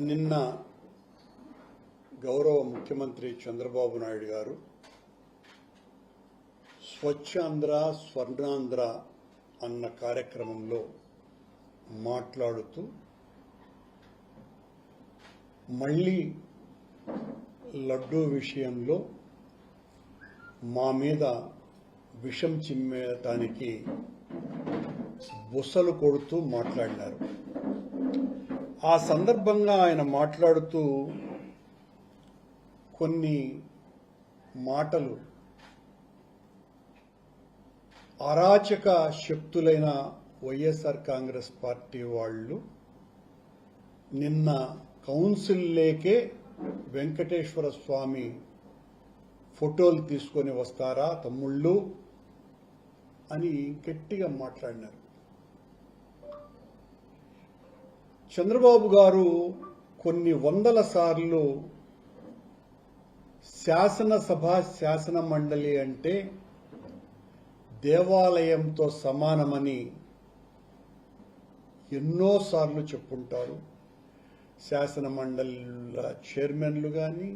నిన్న గౌరవ ముఖ్యమంత్రి చంద్రబాబు నాయుడు గారు స్వచ్ఛాంధ్ర స్వర్ణాంధ్ర అన్న కార్యక్రమంలో మాట్లాడుతూ మళ్ళీ లడ్డూ విషయంలో మా మీద విషం చిమ్మేయటానికి బుసలు కొడుతూ మాట్లాడినారు. ఆ సందర్భంగా ఆయన మాట్లాడుతూ కొన్ని మాటలు అరాచక శక్తులైన వైఎస్ఆర్ కాంగ్రెస్ పార్టీ వాళ్ళు నిన్న కౌన్సిల్లోకే వెంకటేశ్వర స్వామి ఫోటోలు తీసుకొని వస్తారా తమ్ముళ్ళు అని గట్టిగా మాట్లాడినారు. చంద్రబాబు గారు కొన్ని వందల సార్లు శాసనసభ శాసన మండలి అంటే దేవాలయంతో సమానమని ఎన్నోసార్లు చెప్పుంటారు. శాసన మండలిల చైర్మన్లు కానీ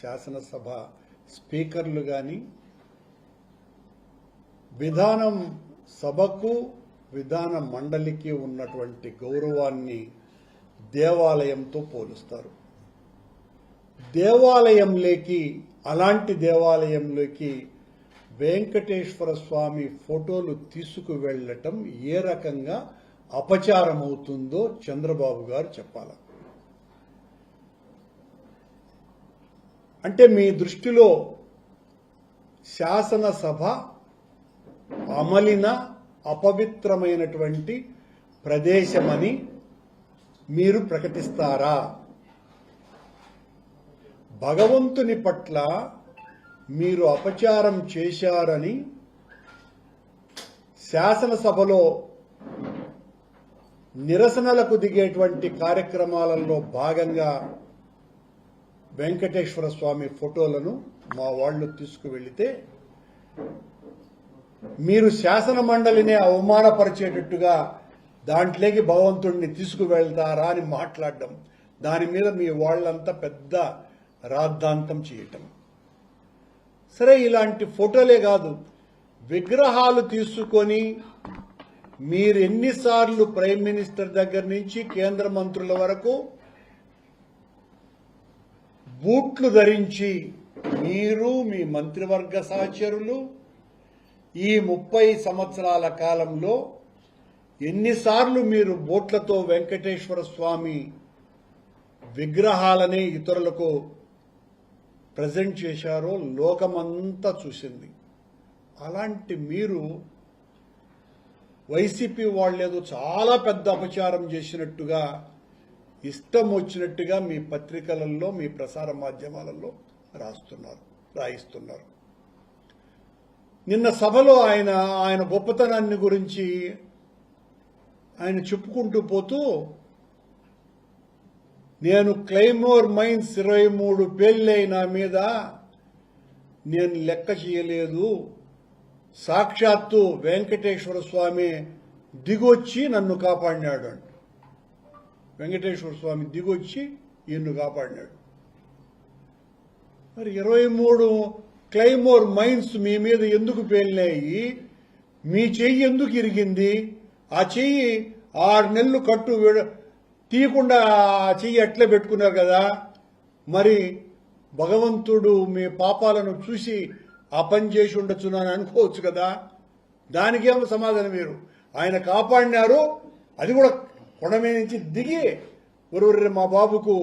శాసనసభ స్పీకర్లు కానీ విధానం సభకు విధాన మండలికి ఉన్నటువంటి గౌరవాన్ని దేవాలయంతో పోలుస్తారు. దేవాలయంలోకి అలాంటి దేవాలయంలోకి వెంకటేశ్వర స్వామి ఫోటోలు తీసుకువెళ్ళటం ఏ రకంగా అపచారం అవుతుందో చంద్రబాబు గారు చెప్పాలి. అంటే మీ దృష్టిలో శాసనసభ అమలిన అపవిత్రమైనటువంటి ప్రదేశమని మీరు ప్రకటిస్తారా? భగవంతుని పట్ల మీరు అపచారం చేశారని శాసనసభలో నిరసనలకు దిగేటువంటి కార్యక్రమాలలో భాగంగా వెంకటేశ్వర స్వామి ఫోటోలను మా వాళ్ళు తీసుకువెళితే మీరు శాసన మండలిని అవమానపరిచేటట్టుగా దాంట్లోకి భగవంతుడిని తీసుకువెళ్తారా అని మాట్లాడడం, దాని మీద మీ వాళ్ళంతా పెద్ద రాద్ధాంతం చేయటం. సరే, ఇలాంటి ఫోటోలే కాదు, విగ్రహాలు తీసుకొని మీరు ఎన్నిసార్లు ప్రైమ్ మినిస్టర్ దగ్గర నుంచి కేంద్ర మంత్రుల వరకు బూట్లు ధరించి మీరు మీ మంత్రివర్గ సహచరులు ఈ 30 సంవత్సరాల కాలంలో ఎన్నిసార్లు మీరు బోట్లతో వెంకటేశ్వర స్వామి విగ్రహాలని ఇతరులకు ప్రజెంట్ చేశారో లోకమంతా చూసింది. అలాంటి మీరు వైసీపీ వాళ్ళేదో చాలా పెద్ద అపచారం చేసినట్టుగా ఇష్టం వచ్చినట్టుగా మీ పత్రికలలో మీ ప్రసార మాధ్యమాలలో రాయిస్తున్నారు. నిన్న సభలో ఆయన గొప్పతనాన్ని గురించి ఆయన చెప్పుకుంటూ పోతూ, నేను క్లైమోర్ మైన్స్ 23 పేలులై నా మీద నేను లెక్క చేయలేదు, సాక్షాత్తు వెంకటేశ్వర స్వామి దిగొచ్చి నన్ను కాపాడినాడు అంట. వెంకటేశ్వర స్వామి దిగొచ్చి ఈయన్ను కాపాడినాడు. మరి 23 క్లైమోర్ మైన్స్ మీ మీద ఎందుకు పేలినాయి? మీ చెయ్యి ఎందుకు ఇరిగింది? ఆ చెయ్యి 6 నెలలు కట్టు తీయకుండా ఆ చెయ్యి అట్లే పెట్టుకున్నారు కదా. మరి భగవంతుడు మీ పాపాలను చూసి ఆ పని చేసి ఉండొచ్చునని అనుకోవచ్చు కదా. దానికేమో సమాధానం మీరు. ఆయన కాపాడినారు, అది కూడా కొండ మీద నుంచి దిగి ఒరువర్రి మా బాబుకు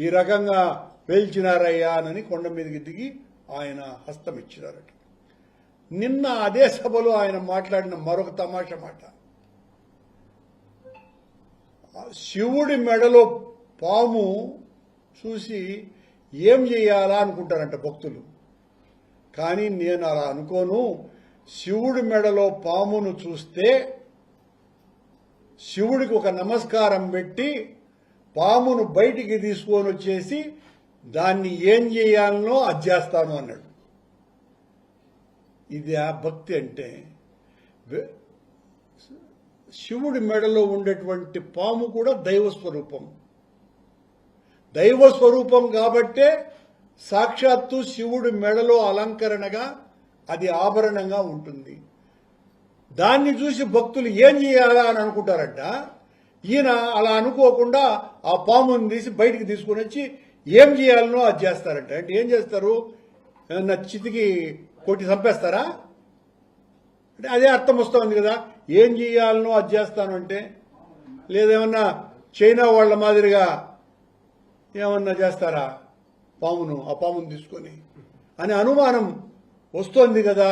ఈ రకంగా పేల్చినారయ్యా అని కొండ మీదకి దిగి ఆయన హస్తం ఇచ్చినారట. నిన్న అదే సభలో ఆయన మాట్లాడిన మరొక తమాషా మాట, శివుడి మెడలో పాము చూసి ఏం చేయాలా అనుకుంటారంట భక్తులు. కానీ నేను అలా అనుకోను. శివుడి మెడలో పామును చూస్తే శివుడికి ఒక నమస్కారం పెట్టి పామును బయటికి తీసుకొని వచ్చేసి దాన్ని ఏం చేయాలనో అది చేస్తాను అన్నాడు. ఇది ఆ భక్తి అంటే. శివుడి మెడలో ఉండేటువంటి పాము కూడా దైవ స్వరూపం. దైవ స్వరూపం కాబట్టే సాక్షాత్తు శివుడి మెడలో అలంకరణగా అది ఆభరణంగా ఉంటుంది. దాన్ని చూసి భక్తులు ఏం చేయాలా అని అనుకుంటారంట. ఈయన అలా అనుకోకుండా ఆ పాముని తీసి బయటికి తీసుకుని వచ్చి ఏం చేయాలనో అది చేస్తారంట. అంటే ఏం చేస్తారు? ఏమన్నా చితికి కొట్టి చంపేస్తారా? అంటే అదే అర్థం వస్తుంది కదా. ఏం చేయాలనో అది చేస్తాను అంటే, లేదేమన్నా చైనా వాళ్ళ మాదిరిగా ఏమన్నా చేస్తారా ఆ పామును తీసుకొని అనే అనుమానం వస్తోంది కదా.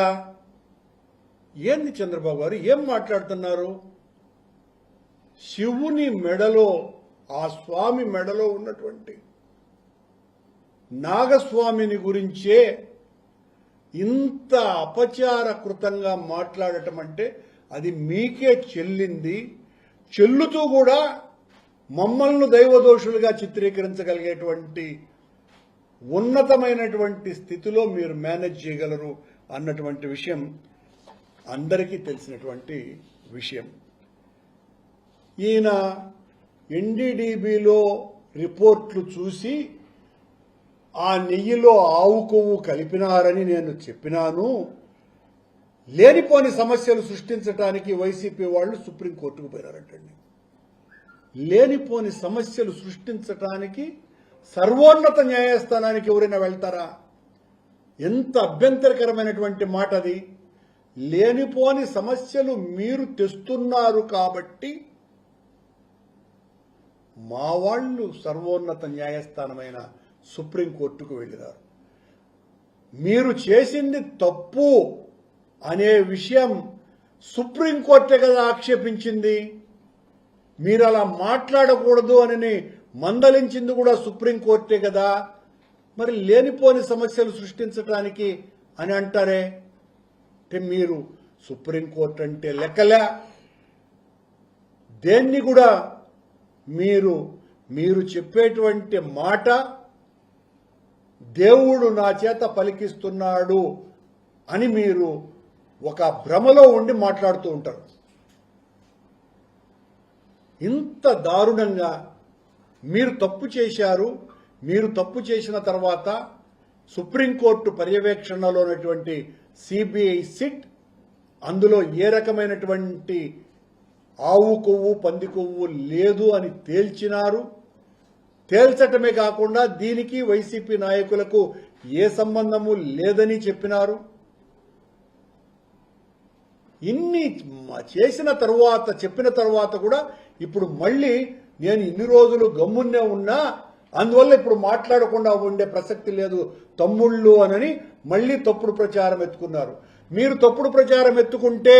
ఏంది చంద్రబాబు గారు ఏం మాట్లాడుతున్నారు? శివుని మెడలో, ఆ స్వామి మెడలో ఉన్నటువంటి నాగస్వామిని గురించే ఇంత అపచారకృతంగా మాట్లాడటం అంటే అది మీకే చెల్లింది. చెల్లుతూ కూడా మమ్మల్ని దైవదోషులుగా చిత్రీకరించగలిగేటువంటి ఉన్నతమైనటువంటి స్థితిలో మీరు మేనేజ్ చేయగలరు అన్నటువంటి విషయం అందరికీ తెలిసినటువంటి విషయం. ఈయన ఎన్డీడీబీలో రిపోర్ట్లు చూసి ఆ నెయ్యిలో ఆవు కొవ్వు కలిపినారని నేను చెప్పినాను. లేనిపోని సమస్యలు సృష్టించడానికి వైసీపీ వాళ్ళు సుప్రీంకోర్టుకు పోయినారంటండి. లేనిపోని సమస్యలు సృష్టించడానికి సర్వోన్నత న్యాయస్థానానికి ఎవరైనా వెళ్తారా? ఎంత అభ్యంతరకరమైనటువంటి మాట అది. లేనిపోని సమస్యలు మీరు తెస్తున్నారు కాబట్టి మా వాళ్ళు సర్వోన్నత న్యాయస్థానమైన సుప్రీంకోర్టుకు వెళ్ళినారు. మీరు చేసింది తప్పు అనే విషయం సుప్రీంకోర్టే కదా ఆక్షేపించింది. మీరు అలా మాట్లాడకూడదు అని మందలించింది కూడా సుప్రీంకోర్టే కదా. మరి లేనిపోని సమస్యలు సృష్టించడానికి అని అంటారే. అంటే మీరు సుప్రీంకోర్టు అంటే లెక్కలే. దేన్ని కూడా మీరు చెప్పేటువంటి మాట దేవుడు నా చేత పలికిస్తున్నాడు అని మీరు ఒక భ్రమలో ఉండి మాట్లాడుతూ ఉంటారు. ఇంత దారుణంగా మీరు తప్పు చేశారు. మీరు తప్పు చేసిన తర్వాత సుప్రీంకోర్టు పర్యవేక్షణలో ఉన్నటువంటి సిబిఐ సిట్ అందులో ఏ రకమైనటువంటి ఆవు కొవ్వు పంది కొవ్వు లేదు అని తేల్చినారు. తేల్చటమే కాకుండా దీనికి వైసీపీ నాయకులకు ఏ సంబంధము లేదని చెప్పినారు. ఇన్ని చేసిన తర్వాత చెప్పిన తర్వాత కూడా ఇప్పుడు మళ్ళీ నేను ఇన్ని రోజులు గమ్మున్నే ఉన్నా, అందువల్ల ఇప్పుడు మాట్లాడకుండా ఉండే ప్రసక్తి లేదు తమ్ముళ్ళు అని మళ్ళీ తప్పుడు ప్రచారం ఎత్తుకున్నారు. మీరు తప్పుడు ప్రచారం ఎత్తుకుంటే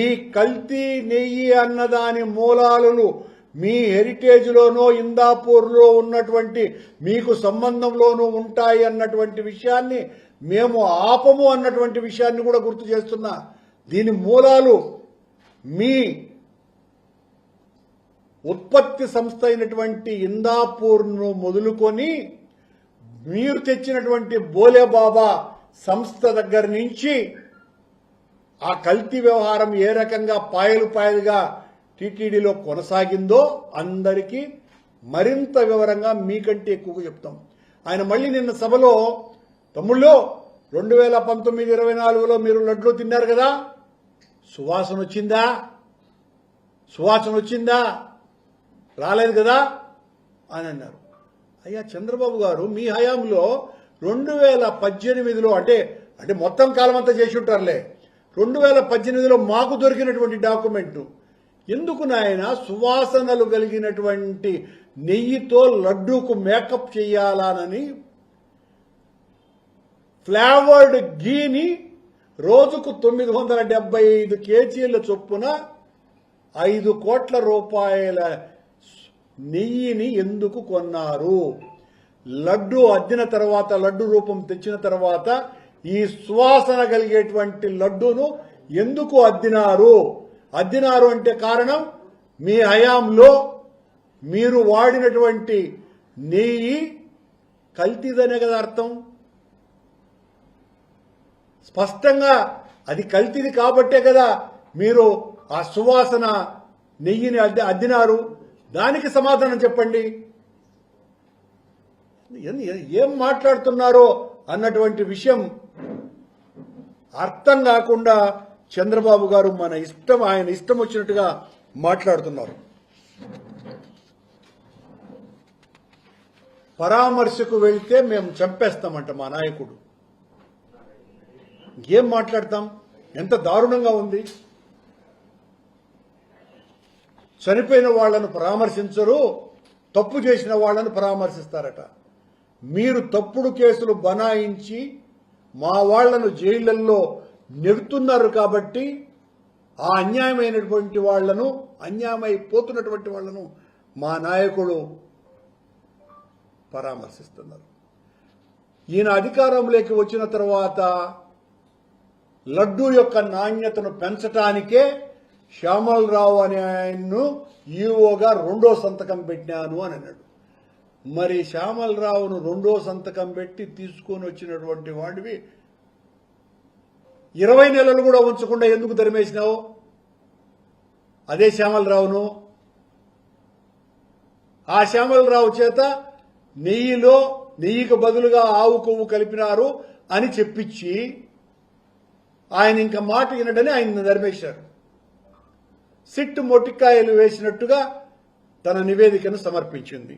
ఈ కల్తీ నెయ్యి అన్నదాని మూలాలు మీ హెరిటేజ్లోనో ఇందాపూర్లో ఉన్నటువంటి మీకు సంబంధంలోనూ ఉంటాయి అన్నటువంటి విషయాన్ని మేము ఆపము అన్నటువంటి విషయాన్ని కూడా గుర్తు చేస్తున్నా. దీని మూలాలు మీ ఉత్పత్తి సంస్థ అయినటువంటి ఇందాపూర్ను మొదలుకొని మీరు తెచ్చినటువంటి బోలేబాబా సంస్థ దగ్గర నుంచి ఆ కల్తీ వ్యవహారం ఏ రకంగా పాయలుగా టీటీడీలో కొనసాగిందో అందరికీ మరింత వివరంగా మీకంటే ఎక్కువగా చెప్తాం. ఆయన మళ్ళీ నిన్న సభలో తమ్ముళ్ళు 2019-24లో మీరు లడ్లు తిన్నారు కదా, సువాసన వచ్చిందా? రాలేదు కదా అని అన్నారు. అయ్యా చంద్రబాబు గారు, మీ హయాంలో 2018లో అంటే మొత్తం కాలం అంతా చేసి ఉంటారులే, 2018లో మాకు దొరికినటువంటి డాక్యుమెంటు ఎందుకు నాయన సువాసనలు కలిగినటువంటి నెయ్యితో లడ్డూకు మేకప్ చేయాలనని ఫ్లేవర్డ్ గీని రోజుకు 975 కేజీల చొప్పున 5 కోట్ల రూపాయల నెయ్యిని ఎందుకు కొన్నారు? లడ్డు అద్దిన తర్వాత, లడ్డు రూపం తెచ్చిన తర్వాత ఈ సువాసన కలిగేటువంటి లడ్డూను ఎందుకు అద్దినారు అంటే కారణం మీ హయాంలో మీరు వాడినటువంటి నెయ్యి కల్తీదనే కదా అర్థం. స్పష్టంగా అది కల్తీది కాబట్టే కదా మీరు ఆ సువాసన నెయ్యిని అద్దినారు. దానికి సమాధానం చెప్పండి. ఏం మాట్లాడుతున్నారో అన్నటువంటి విషయం అర్థం కాకుండా చంద్రబాబు గారు ఆయన ఇష్టం వచ్చినట్టుగా మాట్లాడుతున్నారు. పరామర్శకు వెళ్తే మేము చంపేస్తామంట మా నాయకుడు. ఏం మాట్లాడతాం? ఎంత దారుణంగా ఉంది. చనిపోయిన వాళ్లను పరామర్శించరు, తప్పు చేసిన వాళ్లను పరామర్శిస్తారట. మీరు తప్పుడు కేసులు బనాయించి మా వాళ్లను జైళ్లలో నెడుతున్నారు కాబట్టి ఆ అన్యాయమైనటువంటి వాళ్లను, అన్యాయమైపోతున్నటువంటి వాళ్లను మా నాయకుడు పరామర్శిస్తున్నారు. ఈయన అధికారంలోకి వచ్చిన తర్వాత లడ్డూ యొక్క నాణ్యతను పెంచటానికే శ్యామలరావు అనే ఆయన్ను ఈఓగా 2వ సంతకం పెట్టినాను అని అన్నాడు. మరి శ్యామలరావును 2వ సంతకం పెట్టి తీసుకొని వచ్చినటువంటి వాడివి 20 నెలలు కూడా ఉంచకుండా ఎందుకు తరిమేసినావు? అదే శ్యామలరావును, ఆ శ్యామలరావు చేత నెయ్యికి బదులుగా ఆవు కొవ్వు కలిపినారు అని చెప్పించి ఆయన ఇంకా మాట వినడని ఆయన ధర్మేశారు. సిట్ మొటికాయలు వేసినట్టుగా తన నివేదికను సమర్పించింది.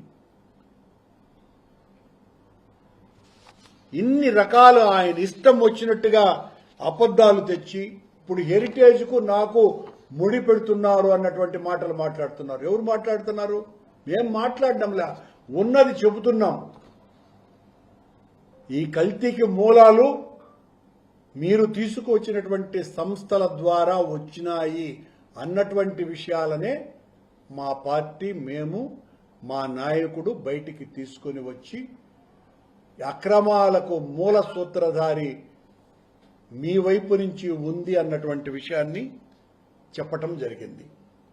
ఇన్ని రకాలు ఆయన ఇష్టం వచ్చినట్టుగా అబద్ధాలు తెచ్చి ఇప్పుడు హెరిటేజ్కు నాకు ముడి పెడుతున్నారు అన్నటువంటి మాటలు మాట్లాడుతున్నారు. ఎవరు మాట్లాడుతున్నారు? మేం మాట్లాడడంలా, ఉన్నది చెబుతున్నాం. ఈ కల్తీకి మూలాలు మీరు తీసుకువచ్చినటువంటి సంస్థల ద్వారా వచ్చినాయి అన్నటువంటి విషయాలనే మా పార్టీ, మేము, మా నాయకుడు బయటికి తీసుకొని వచ్చి అక్రమాలకు మూల సూత్రధారి మీ వైపు నుంచి ఉంది అన్నటువంటి విషయాన్ని చెప్పటం జరిగింది.